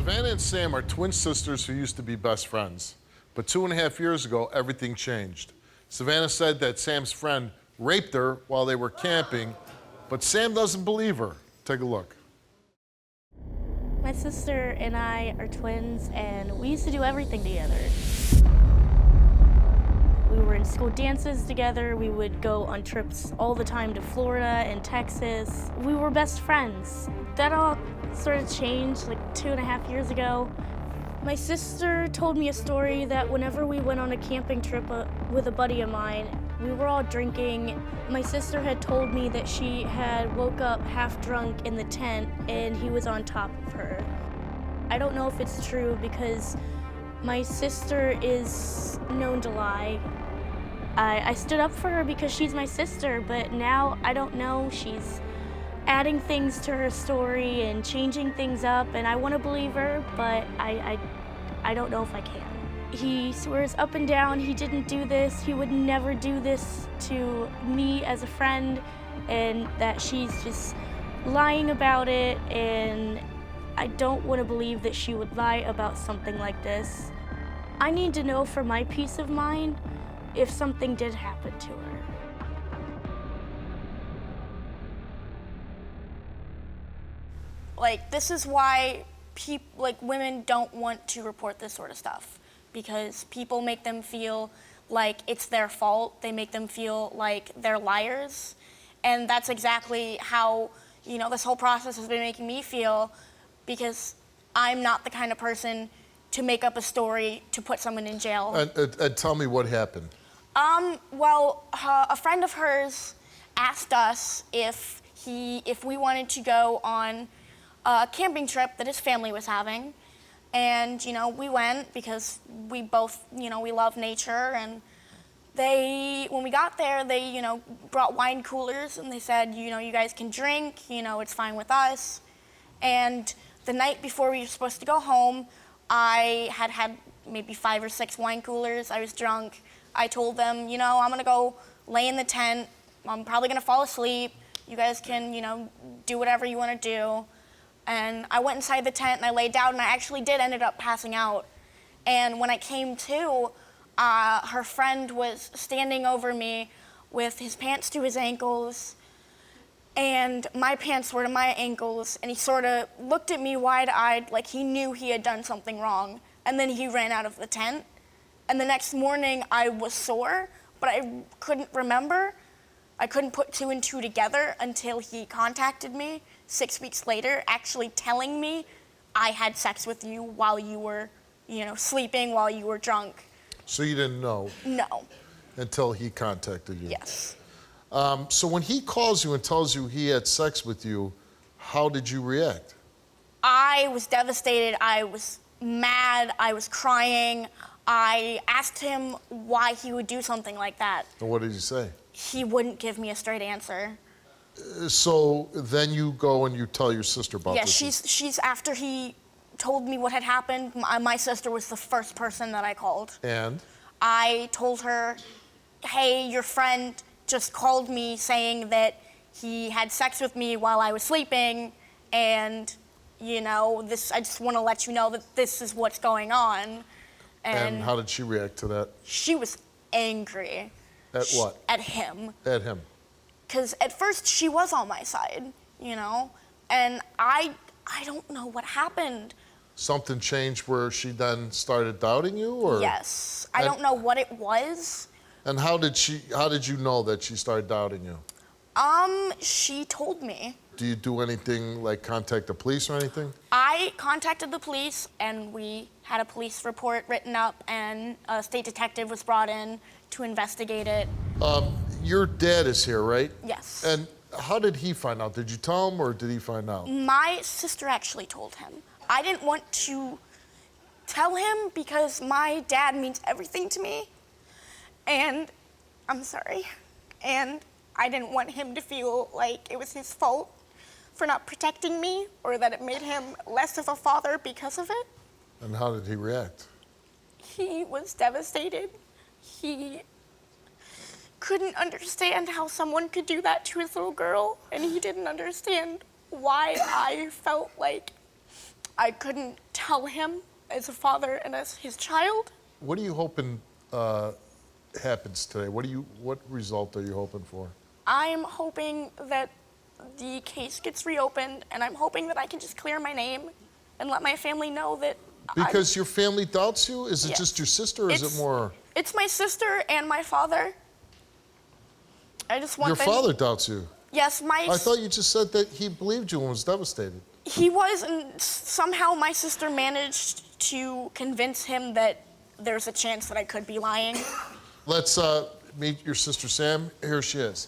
Savannah and Sam are twin sisters who used to be best friends. But 2.5 years ago, everything changed. Savannah said that Sam's friend raped her while they were camping, but Sam doesn't believe her. Take a look. My sister and I are twins, and we used to do everything together. We were in school dances together. We would go on trips all the time to Florida and Texas. We were best friends. That all sort of changed like 2.5 years ago. My sister told me a story that whenever we went on a camping trip with a buddy of mine, we were all drinking. My sister had told me that she had woke up half drunk in the tent and he was on top of her. I don't know if it's true because my sister is known to lie. I stood up for her because she's my sister, but now I don't know. She's adding things to her story and changing things up, and I want to believe her, but I don't know if I can. He swears up and down he didn't do this. He would never do this to me as a friend, and that she's just lying about it, and I don't want to believe that she would lie about something like this. I need to know for my peace of mind if something did happen to her. Like, this is why women don't want to report this sort of stuff, because people make them feel like it's their fault. They make them feel like they're liars. And that's exactly how, this whole process has been making me feel, because I'm not the kind of person to make up a story to put someone in jail. And tell me what happened. A friend of hers asked us if we wanted to go on a camping trip that his family was having. And, we went because we both, we love nature. And when we got there, they, brought wine coolers and they said, you guys can drink, it's fine with us. And the night before we were supposed to go home, I had maybe 5 or 6 wine coolers. I was drunk. I told them, I'm gonna go lay in the tent. I'm probably gonna fall asleep. You guys can, do whatever you wanna do. And I went inside the tent and I laid down and I actually did ended up passing out. And when I came to, her friend was standing over me with his pants to his ankles and my pants were to my ankles, and he sort of looked at me wide-eyed like he knew he had done something wrong, and then he ran out of the tent. And the next morning I was sore, but I couldn't remember. I couldn't put 2 and 2 together until he contacted me 6 weeks later, actually telling me I had sex with you while you were, sleeping, while you were drunk. So you didn't know? No. Until he contacted you? Yes. So when he calls you and tells you he had sex with you, how did you react? I was devastated. I was mad. I was crying. I asked him why he would do something like that. And what did he say? He wouldn't give me a straight answer. So then you go and you tell your sister about this? Yeah, she's after he told me what had happened, my sister was the first person that I called. And? I told her, hey, your friend just called me saying that he had sex with me while I was sleeping, and, I just want to let you know that this is what's going on. And how did she react to that? She was angry. At what? At him. At him. Because at first she was on my side, and I don't know what happened. Something changed where she then started doubting you, or? Yes. I don't know what it was. And how did you know that she started doubting you? She told me. Do you do anything like contact the police or anything? I contacted the police and we had a police report written up and a state detective was brought in to investigate it. Your dad is here, right? Yes. And how did he find out? Did you tell him or did he find out? My sister actually told him. I didn't want to tell him because my dad means everything to me. And I'm sorry. And I didn't want him to feel like it was his fault for not protecting me or that it made him less of a father because of it. And how did he react? He was devastated. He couldn't understand how someone could do that to his little girl, and he didn't understand why I felt like I couldn't tell him as a father and as his child. What are you hoping happens today? What result are you hoping for? I'm hoping that the case gets reopened, and I'm hoping that I can just clear my name and let my family know that Because your family doubts you? Is it Yes. just your sister, or is it more? It's my sister and my father. I just want Your them. father doubts you. Yes, I thought you just said that he believed you and was devastated. he was, and somehow my sister managed to convince him that there's a chance that I could be lying. Let's meet your sister Sam. Here she is.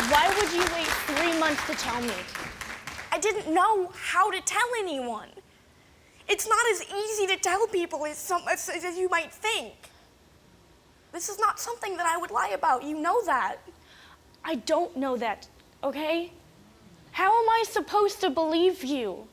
Why would you wait 3 months to tell me? I didn't know how to tell anyone. It's not as easy to tell people as you might think. This is not something that I would lie about. You know that. I don't know that, okay? How am I supposed to believe you?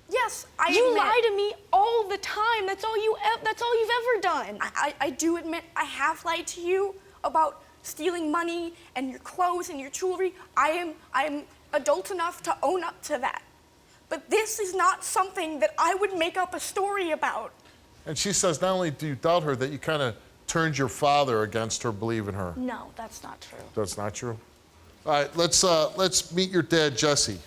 Yes, I You admit. lie to me all the time. That's all you've ever done. I do admit I have lied to you about stealing money and your clothes and your jewelry. I am adult enough to own up to that. But this is not something that I would make up a story about. And she says not only do you doubt her, that you kind of turned your father against her believing her. No, that's not true. That's not true? All right, let's meet your dad, Jesse.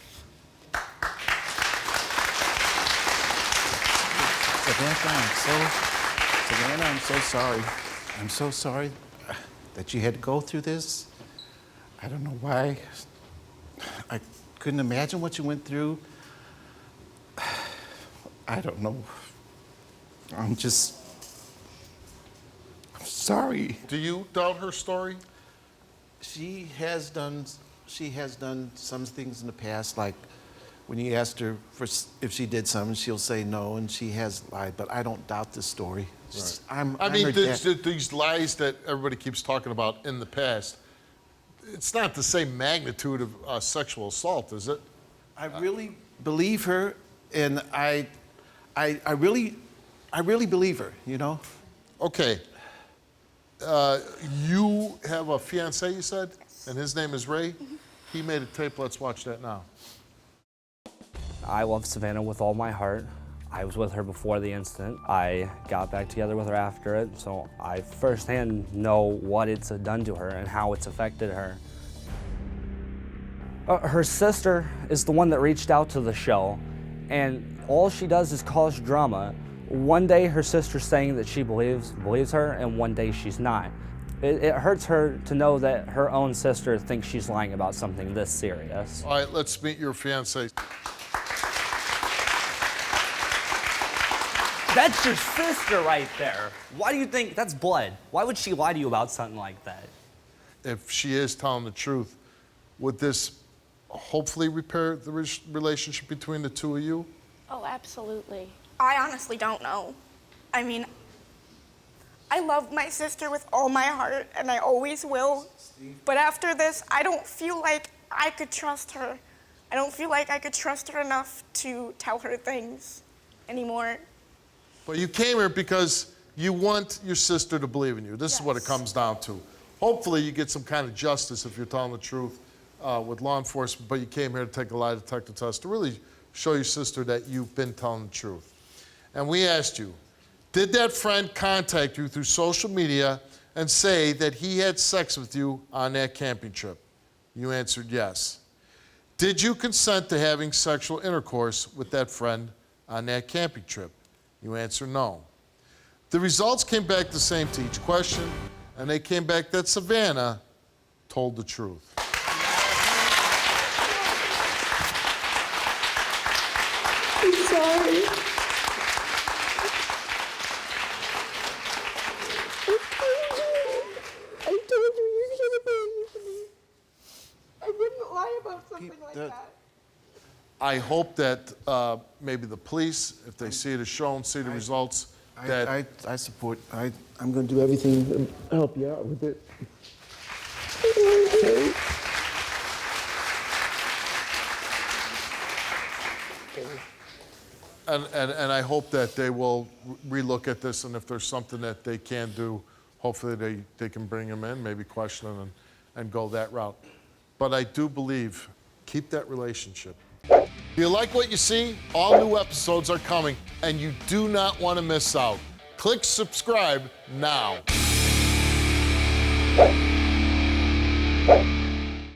Savannah, I'm so sorry. I'm so sorry that you had to go through this. I don't know why. I couldn't imagine what you went through. I don't know. I'm sorry. Do you doubt her story? She has done some things in the past, like when you asked her if she did something, she'll say no, and she has lied. But I don't doubt this story. Right. I'm mean, her dad. these lies that everybody keeps talking about in the past, it's not the same magnitude of sexual assault, is it? I really believe her, and I really believe her. You know. Okay. You have a fiance, you said, and his name is Ray. He made a tape. Let's watch that now. I love Savannah with all my heart. I was with her before the incident. I got back together with her after it, so I firsthand know what it's done to her and how it's affected her. Her sister is the one that reached out to the show, and all she does is cause drama. One day her sister's saying that she believes her, and one day she's not. It hurts her to know that her own sister thinks she's lying about something this serious. All right, let's meet your fiance. That's your sister right there. Why do you think that's blood? Why would she lie to you about something like that? If she is telling the truth, would this hopefully repair the relationship between the two of you? Oh, absolutely. I honestly don't know. I mean, I love my sister with all my heart, and I always will. But after this, I don't feel like I could trust her. I don't feel like I could trust her enough to tell her things anymore. But you came here because you want your sister to believe in you. This is what it comes down to. Hopefully you get some kind of justice if you're telling the truth with law enforcement, but you came here to take a lie detector test to really show your sister that you've been telling the truth. And we asked you, did that friend contact you through social media and say that he had sex with you on that camping trip? You answered yes. Did you consent to having sexual intercourse with that friend on that camping trip? You answer no. The results came back the same to each question, and they came back that Savannah told the truth. I'm sorry. I told you should have believed me. I wouldn't lie about something like that. I hope that maybe the police, if they see it as shown, see the results, that I support. I'm going to do everything to help you out with it. Okay. and I hope that they will relook at this, and if there's something that they can do, hopefully they can bring him in, maybe question him and go that route. But I do believe keep that relationship. If you like what you see, all new episodes are coming, and you do not want to miss out. Click subscribe now.